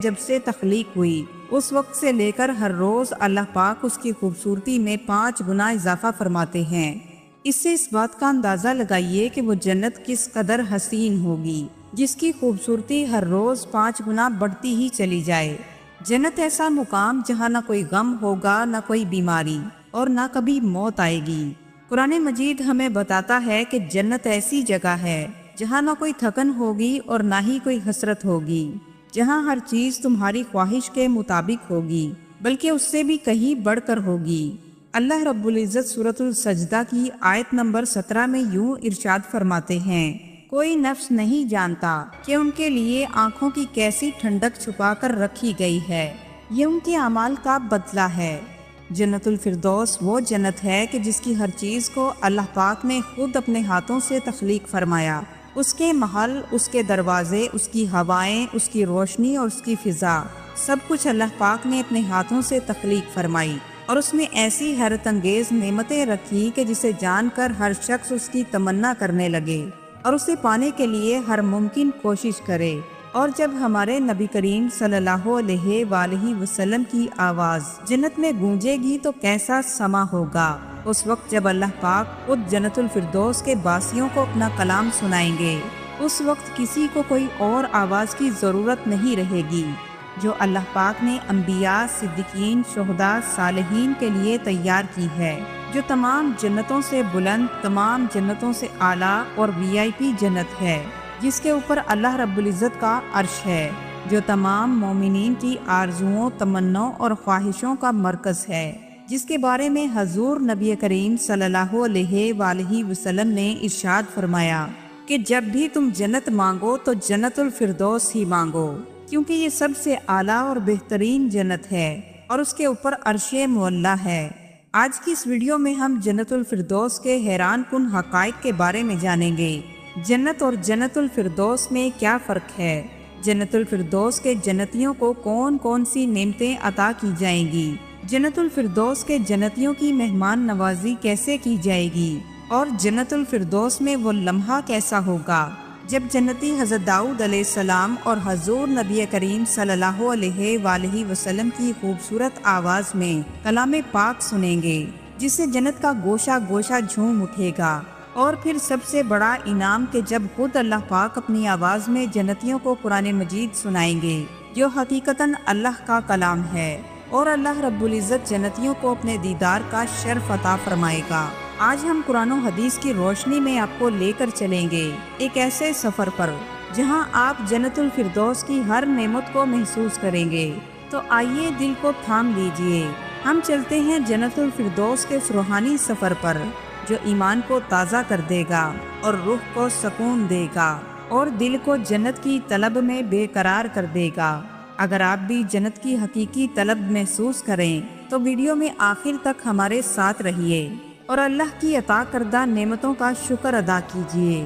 جب سے تخلیق ہوئی اس وقت سے لے کر ہر روز اللہ پاک اس کی خوبصورتی میں 5 گنا اضافہ فرماتے ہیں۔ اس سے اس بات کا اندازہ لگائیے کہ وہ جنت کس قدر حسین ہوگی، جس کی خوبصورتی ہر روز 5 گنا بڑھتی ہی چلی جائے۔ جنت ایسا مقام جہاں نہ کوئی غم ہوگا، نہ کوئی بیماری، اور نہ کبھی موت آئے گی۔ قرآن مجید ہمیں بتاتا ہے کہ جنت ایسی جگہ ہے جہاں نہ کوئی تھکن ہوگی اور نہ ہی کوئی حسرت ہوگی، جہاں ہر چیز تمہاری خواہش کے مطابق ہوگی بلکہ اس سے بھی کہیں بڑھ کر ہوگی۔ اللہ رب العزت سورۃ السجدہ کی آیت نمبر 17 میں یوں ارشاد فرماتے ہیں، کوئی نفس نہیں جانتا کہ ان کے لیے آنکھوں کی کیسی ٹھنڈک چھپا کر رکھی گئی ہے، یہ ان کے اعمال کا بدلہ ہے۔ جنت الفردوس وہ جنت ہے کہ جس کی ہر چیز کو اللہ پاک نے خود اپنے ہاتھوں سے تخلیق فرمایا۔ اس کے محل، اس کے دروازے، اس کی ہوائیں، اس کی روشنی اور اس کی فضا، سب کچھ اللہ پاک نے اپنے ہاتھوں سے تخلیق فرمائی، اور اس میں ایسی حیرت انگیز نعمتیں رکھی کہ جسے جان کر ہر شخص اس کی تمنا کرنے لگے اور اسے پانے کے لیے ہر ممکن کوشش کرے۔ اور جب ہمارے نبی کریم صلی اللہ علیہ وآلہ وسلم کی آواز جنت میں گونجے گی تو کیسا سما ہوگا، اس وقت جب اللہ پاک خود جنت الفردوس کے باسیوں کو اپنا کلام سنائیں گے، اس وقت کسی کو کوئی اور آواز کی ضرورت نہیں رہے گی، جو اللہ پاک نے انبیاء، صدیقین، شہداء، صالحین کے لیے تیار کی ہے، جو تمام جنتوں سے بلند، تمام جنتوں سے اعلیٰ اور VIP جنت ہے، جس کے اوپر اللہ رب العزت کا عرش ہے، جو تمام مومنین کی آرزوؤں، تمناؤں اور خواہشوں کا مرکز ہے، جس کے بارے میں حضور نبی کریم صلی اللہ علیہ وآلہ وسلم نے ارشاد فرمایا کہ جب بھی تم جنت مانگو تو جنت الفردوس ہی مانگو، کیونکہ یہ سب سے اعلیٰ اور بہترین جنت ہے اور اس کے اوپر عرش معلیٰ ہے۔ آج کی اس ویڈیو میں ہم جنت الفردوس کے حیران کن حقائق کے بارے میں جانیں گے۔ جنت اور جنت الفردوس میں کیا فرق ہے؟ جنت الفردوس کے جنتیوں کو کون کون سی نعمتیں عطا کی جائیں گی؟ جنت الفردوس کے جنتیوں کی مہمان نوازی کیسے کی جائے گی؟ اور جنت الفردوس میں وہ لمحہ کیسا ہوگا جب جنتی حضرت داؤد علیہ السلام اور حضور نبی کریم صلی اللہ علیہ وآلہ وسلم کی خوبصورت آواز میں کلام پاک سنیں گے، جس سے جنت کا گوشہ گوشہ جھوم اٹھے گا۔ اور پھر سب سے بڑا انعام کہ جب خود اللہ پاک اپنی آواز میں جنتیوں کو قرآن مجید سنائیں گے، جو حقیقتاً اللہ کا کلام ہے، اور اللہ رب العزت جنتیوں کو اپنے دیدار کا شرف عطا فرمائے گا۔ آج ہم قرآن و حدیث کی روشنی میں آپ کو لے کر چلیں گے ایک ایسے سفر پر جہاں آپ جنت الفردوس کی ہر نعمت کو محسوس کریں گے۔ تو آئیے دل کو تھام لیجئے، ہم چلتے ہیں جنت الفردوس کے اس روحانی سفر پر جو ایمان کو تازہ کر دے گا اور روح کو سکون دے گا اور دل کو جنت کی طلب میں بے قرار کر دے گا۔ اگر آپ بھی جنت کی حقیقی طلب محسوس کریں تو ویڈیو میں آخر تک ہمارے ساتھ رہیے اور اللہ کی عطا کردہ نعمتوں کا شکر ادا کیجیے۔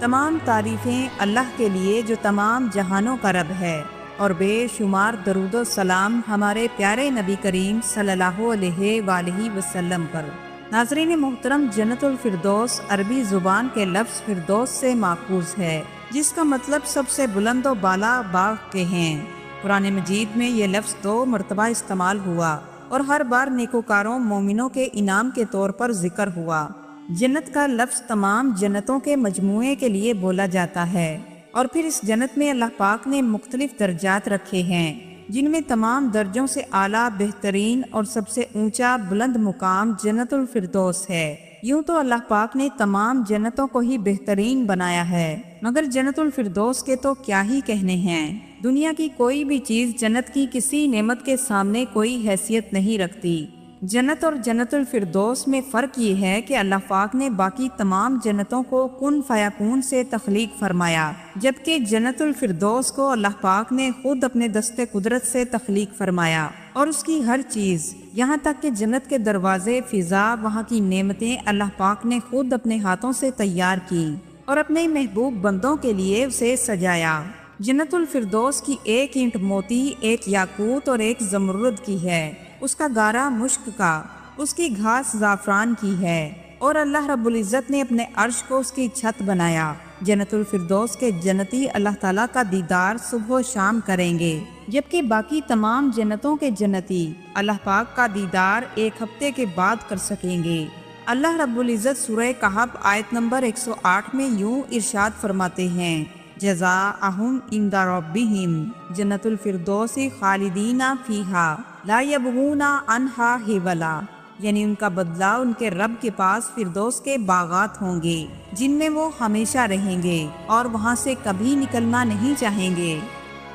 تمام تعریفیں اللہ کے لیے جو تمام جہانوں کا رب ہے، اور بے شمار درود و سلام ہمارے پیارے نبی کریم صلی اللہ علیہ وآلہ وسلم پر۔ ناظرین محترم، جنت الفردوس عربی زبان کے لفظ فردوس سے ماخوذ ہے، جس کا مطلب سب سے بلند و بالا باغ کے ہیں۔ قرآن مجید میں یہ لفظ 2 مرتبہ استعمال ہوا اور ہر بار نیکوکاروں مومنوں کے انعام کے طور پر ذکر ہوا۔ جنت کا لفظ تمام جنتوں کے مجموعے کے لیے بولا جاتا ہے، اور پھر اس جنت میں اللہ پاک نے مختلف درجات رکھے ہیں، جن میں تمام درجوں سے اعلیٰ، بہترین اور سب سے اونچا بلند مقام جنت الفردوس ہے۔ یوں تو اللہ پاک نے تمام جنتوں کو ہی بہترین بنایا ہے، مگر جنت الفردوس کے تو کیا ہی کہنے ہیں۔ دنیا کی کوئی بھی چیز جنت کی کسی نعمت کے سامنے کوئی حیثیت نہیں رکھتی۔ جنت اور جنت الفردوس میں فرق یہ ہے کہ اللہ پاک نے باقی تمام جنتوں کو کن فیکون سے تخلیق فرمایا، جبکہ جنت الفردوس کو اللہ پاک نے خود اپنے دست قدرت سے تخلیق فرمایا، اور اس کی ہر چیز، یہاں تک کہ جنت کے دروازے، فضا، وہاں کی نعمتیں اللہ پاک نے خود اپنے ہاتھوں سے تیار کی اور اپنے محبوب بندوں کے لیے اسے سجایا۔ جنت الفردوس کی ایک اینٹ موتی، ایک یاقوت اور ایک زمرد کی ہے، اس کا گارا مشک کا، اس کی گھاس زعفران کی ہے، اور اللہ رب العزت نے اپنے عرش کو اس کی چھت بنایا۔ جنت الفردوس کے جنتی اللہ تعالیٰ کا دیدار صبح و شام کریں گے، جبکہ باقی تمام جنتوں کے جنتی اللہ پاک کا دیدار 1 ہفتے کے بعد کر سکیں گے۔ اللہ رب العزت سورہ کہف آیت نمبر 108 میں یوں ارشاد فرماتے ہیں، جزاءہم عند ربہم جنت الفردوس خالدین فیہا لا یبغون عنہا حولا، یعنی ان کا بدلہ ان کے رب کے پاس فردوس کے باغات ہوں گے جن میں وہ ہمیشہ رہیں گے اور وہاں سے کبھی نکلنا نہیں چاہیں گے۔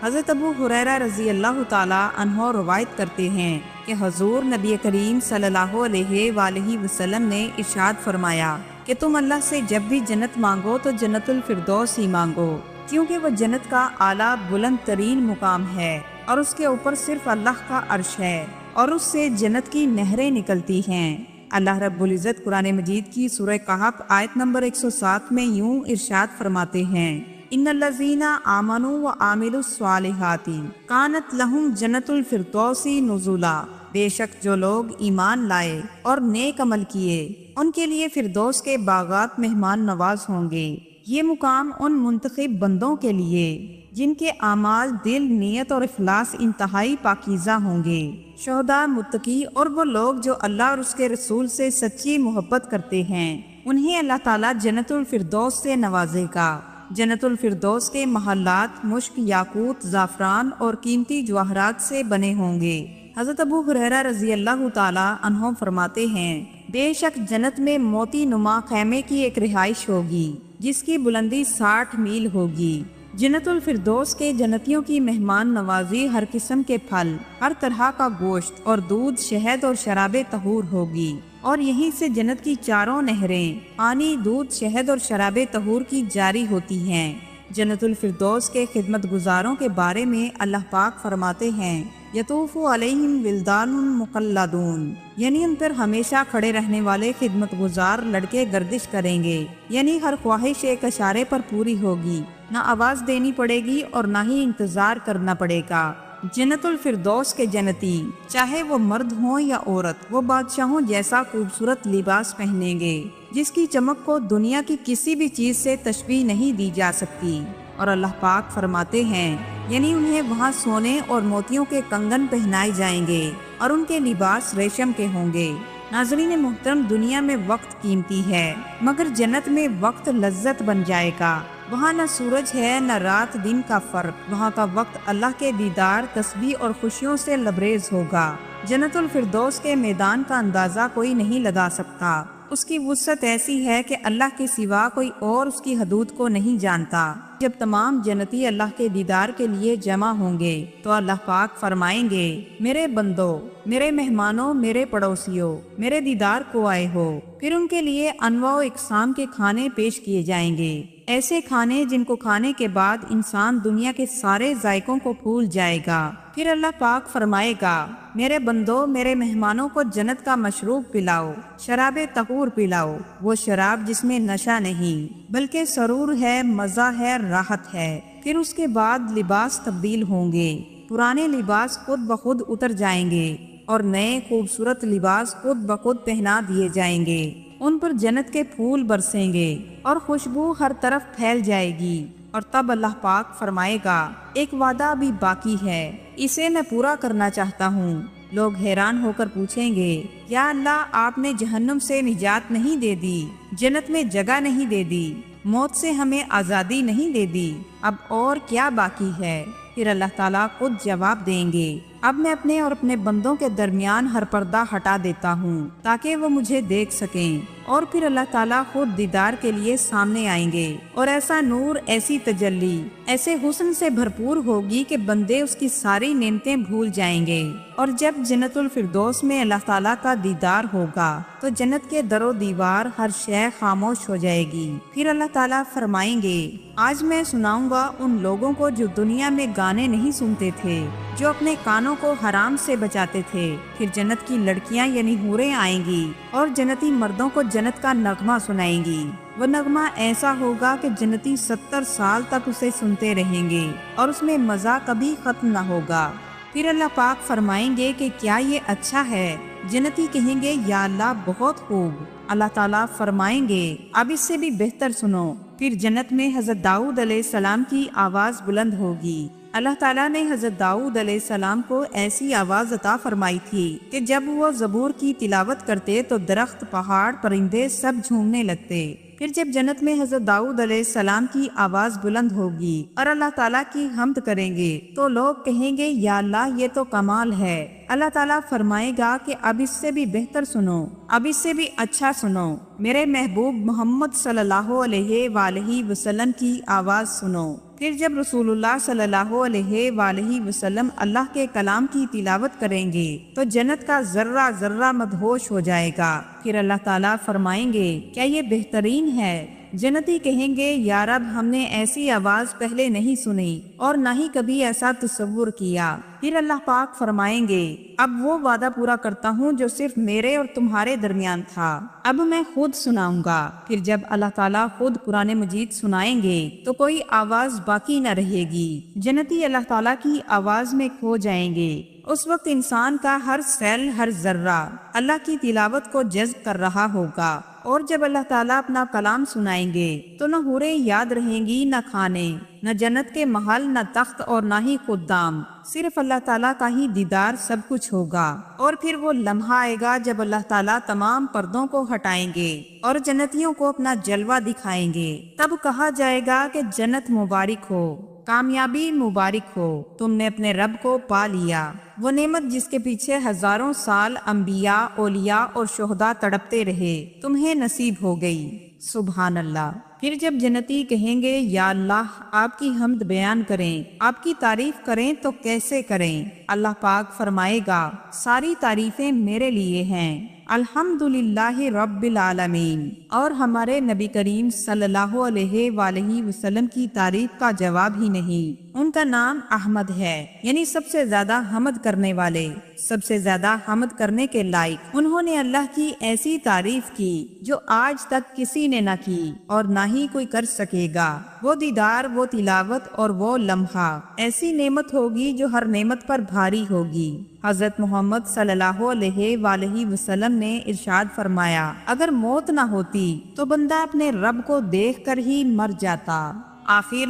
حضرت ابو ہریرہ رضی اللہ تعالی عنہ روایت کرتے ہیں کہ حضور نبی کریم صلی اللہ علیہ وآلہ وسلم نے ارشاد فرمایا کہ تم اللہ سے جب بھی جنت مانگو تو جنت الفردوس ہی مانگو، کیونکہ وہ جنت کا اعلیٰ بلند ترین مقام ہے اور اس کے اوپر صرف اللہ کا عرش ہے اور اس سے جنت کی نہریں نکلتی ہیں۔ اللہ رب العزت قرآن مجید کی سورہ کہف آیت نمبر 107 میں یوں ارشاد فرماتے ہیں، ان الذین آمنوا وعملوا الصالحات کانت لہم جنت الفردوس نزلا، بے شک جو لوگ ایمان لائے اور نیک عمل کیے ان کے لیے فردوس کے باغات مہمان نواز ہوں گے۔ یہ مقام ان منتخب بندوں کے لیے جن کے اعمال، دل، نیت اور اخلاص انتہائی پاکیزہ ہوں گے، شہداء، متقی اور وہ لوگ جو اللہ اور اس کے رسول سے سچی محبت کرتے ہیں، انہیں اللہ تعالیٰ جنت الفردوس سے نوازے گا۔ جنت الفردوس کے محلات مشک، یاقوت، زعفران اور قیمتی جواہرات سے بنے ہوں گے۔ حضرت ابو ہریرہ رضی اللہ تعالی عنہ فرماتے ہیں، بے شک جنت میں موتی نما خیمے کی ایک رہائش ہوگی جس کی بلندی 60 میل ہوگی۔ جنت الفردوس کے جنتیوں کی مہمان نوازی ہر قسم کے پھل، ہر طرح کا گوشت اور دودھ، شہد اور شراب طہور ہوگی، اور یہیں سے جنت کی 4 نہریں پانی، دودھ، شہد اور شراب طہور کی جاری ہوتی ہیں۔ جنت الفردوس کے خدمت گزاروں کے بارے میں اللہ پاک فرماتے ہیں، یطوف علیہم ولدان مخلدون، یعنی ان پر ہمیشہ کھڑے رہنے والے خدمت گزار لڑکے گردش کریں گے، یعنی ہر خواہش ایک اشارے پر پوری ہوگی، نہ آواز دینی پڑے گی اور نہ ہی انتظار کرنا پڑے گا۔ جنت الفردوس کے جنتی چاہے وہ مرد ہوں یا عورت، وہ بادشاہوں جیسا خوبصورت لباس پہنیں گے جس کی چمک کو دنیا کی کسی بھی چیز سے تشبیہ نہیں دی جا سکتی۔ اور اللہ پاک فرماتے ہیں، یعنی انہیں وہاں سونے اور موتیوں کے کنگن پہنائے جائیں گے اور ان کے لباس ریشم کے ہوں گے۔ ناظرین محترم، دنیا میں وقت قیمتی ہے مگر جنت میں وقت لذت بن جائے گا۔ وہاں نہ سورج ہے نہ رات دن کا فرق، وہاں کا وقت اللہ کے دیدار، تسبیح اور خوشیوں سے لبریز ہوگا۔ جنت الفردوس کے میدان کا اندازہ کوئی نہیں لگا سکتا، اس کی وسعت ایسی ہے کہ اللہ کے سوا کوئی اور اس کی حدود کو نہیں جانتا۔ جب تمام جنتی اللہ کے دیدار کے لیے جمع ہوں گے تو اللہ پاک فرمائیں گے، میرے بندو، میرے مہمانوں، میرے پڑوسیوں، میرے دیدار کو آئے ہو۔ پھر ان کے لیے انواع و اقسام کے کھانے پیش کیے جائیں گے، ایسے کھانے جن کو کھانے کے بعد انسان دنیا کے سارے ذائقوں کو بھول جائے گا۔ پھر اللہ پاک فرمائے گا، میرے بندو، میرے مہمانوں کو جنت کا مشروب پلاؤ، شراب طہور پلاؤ، وہ شراب جس میں نشہ نہیں بلکہ سرور ہے، مزہ ہے، راحت ہے۔ پھر اس کے بعد لباس تبدیل ہوں گے، پرانے لباس خود بخود اتر جائیں گے اور نئے خوبصورت لباس خود بخود پہنا دیے جائیں گے۔ ان پر جنت کے پھول برسیں گے اور خوشبو ہر طرف پھیل جائے گی۔ اور تب اللہ پاک فرمائے گا، ایک وعدہ ابھی باقی ہے، اسے میں پورا کرنا چاہتا ہوں۔ لوگ حیران ہو کر پوچھیں گے، یا اللہ، آپ نے جہنم سے نجات نہیں دے دی، جنت میں جگہ نہیں دے دی، موت سے ہمیں آزادی نہیں دے دی، اب اور کیا باقی ہے؟ پھر اللہ تعالیٰ خود جواب دیں گے، اب میں اپنے اور اپنے بندوں کے درمیان ہر پردہ ہٹا دیتا ہوں تاکہ وہ مجھے دیکھ سکیں۔ اور پھر اللہ تعالیٰ خود دیدار کے لیے سامنے آئیں گے، اور ایسا نور، ایسی تجلی، ایسے حسن سے بھرپور ہوگی کہ بندے اس کی ساری نعمتیں بھول جائیں گے۔ اور جب جنت الفردوس میں اللہ تعالیٰ کا دیدار ہوگا تو جنت کے در و دیوار، ہر شے خاموش ہو جائے گی۔ پھر اللہ تعالیٰ فرمائیں گے، آج میں سناؤں گا ان لوگوں کو جو دنیا میں گانے نہیں سنتے تھے، جو اپنے کانوں کو حرام سے بچاتے تھے۔ پھر جنت کی لڑکیاں یعنی حوریں آئیں گی اور جنتی مردوں کو جنت کا نغمہ سنائیں گی۔ وہ نغمہ ایسا ہوگا کہ جنتی 70 سال تک اسے سنتے رہیں گے اور اس میں مزہ کبھی ختم نہ ہوگا۔ پھر اللہ پاک فرمائیں گے کہ کیا یہ اچھا ہے؟ جنتی کہیں گے، یا اللہ، بہت خوب۔ اللہ تعالیٰ فرمائیں گے، اب اس سے بھی بہتر سنو۔ پھر جنت میں حضرت داؤد علیہ السلام کی آواز بلند ہوگی، اللہ تعالیٰ نے حضرت داؤد علیہ السلام کو ایسی آواز عطا فرمائی تھی کہ جب وہ زبور کی تلاوت کرتے تو درخت، پہاڑ، پرندے سب جھومنے لگتے۔ پھر جب جنت میں حضرت داؤد علیہ السلام کی آواز بلند ہوگی اور اللہ تعالیٰ کی حمد کریں گے تو لوگ کہیں گے یا اللہ یہ تو کمال ہے۔ اللہ تعالیٰ فرمائے گا کہ اب اس سے بھی بہتر سنو، اب اس سے بھی اچھا سنو، میرے محبوب محمد صلی اللہ علیہ وآلہ وسلم کی آواز سنو۔ پھر جب رسول اللہ صلی اللہ علیہ وآلہ وسلم اللہ کے کلام کی تلاوت کریں گے تو جنت کا ذرہ ذرہ مدہوش ہو جائے گا۔ پھر اللہ تعالیٰ فرمائیں گے کیا یہ بہترین ہے؟ جنتی کہیں گے یا رب ہم نے ایسی آواز پہلے نہیں سنی اور نہ ہی کبھی ایسا تصور کیا۔ پھر اللہ پاک فرمائیں گے اب وہ وعدہ پورا کرتا ہوں جو صرف میرے اور تمہارے درمیان تھا، اب میں خود سناؤں گا۔ پھر جب اللہ تعالیٰ خود قرآن مجید سنائیں گے تو کوئی آواز باقی نہ رہے گی، جنتی اللہ تعالیٰ کی آواز میں کھو جائیں گے۔ اس وقت انسان کا ہر سیل، ہر ذرہ اللہ کی تلاوت کو جذب کر رہا ہوگا، اور جب اللہ تعالیٰ اپنا کلام سنائیں گے تو نہ حوریں یاد رہیں گی، نہ کھانے، نہ جنت کے محل، نہ تخت اور نہ ہی خدام، صرف اللہ تعالیٰ کا ہی دیدار سب کچھ ہوگا۔ اور پھر وہ لمحہ آئے گا جب اللہ تعالیٰ تمام پردوں کو ہٹائیں گے اور جنتیوں کو اپنا جلوہ دکھائیں گے۔ تب کہا جائے گا کہ جنت مبارک ہو، کامیابی مبارک ہو، تم نے اپنے رب کو پا لیا، وہ نعمت جس کے پیچھے ہزاروں سال انبیاء، اولیاء اور شہداء تڑپتے رہے تمہیں نصیب ہو گئی۔ سبحان اللہ۔ پھر جب جنتی کہیں گے یا اللہ آپ کی حمد بیان کریں، آپ کی تعریف کریں تو کیسے کریں؟ اللہ پاک فرمائے گا ساری تعریفیں میرے لیے ہیں، الحمدللہ رب العالمین۔ اور ہمارے نبی کریم صلی اللہ علیہ وآلہ وسلم کی تعریف کا جواب ہی نہیں، ان کا نام احمد ہے، یعنی سب سے زیادہ حمد کرنے والے، سب سے زیادہ حمد کرنے کے لائق۔ انہوں نے اللہ کی ایسی تعریف کی جو آج تک کسی نے نہ کی اور نہ ہی کوئی کر سکے گا۔ وہ دیدار، وہ تلاوت اور وہ لمحہ ایسی نعمت ہوگی جو ہر نعمت پر بھاری ہوگی۔ حضرت محمد صلی اللہ علیہ وآلہ وسلم نے ارشاد فرمایا اگر موت نہ ہوتی تو بندہ اپنے رب کو دیکھ کر ہی مر جاتا۔ آخر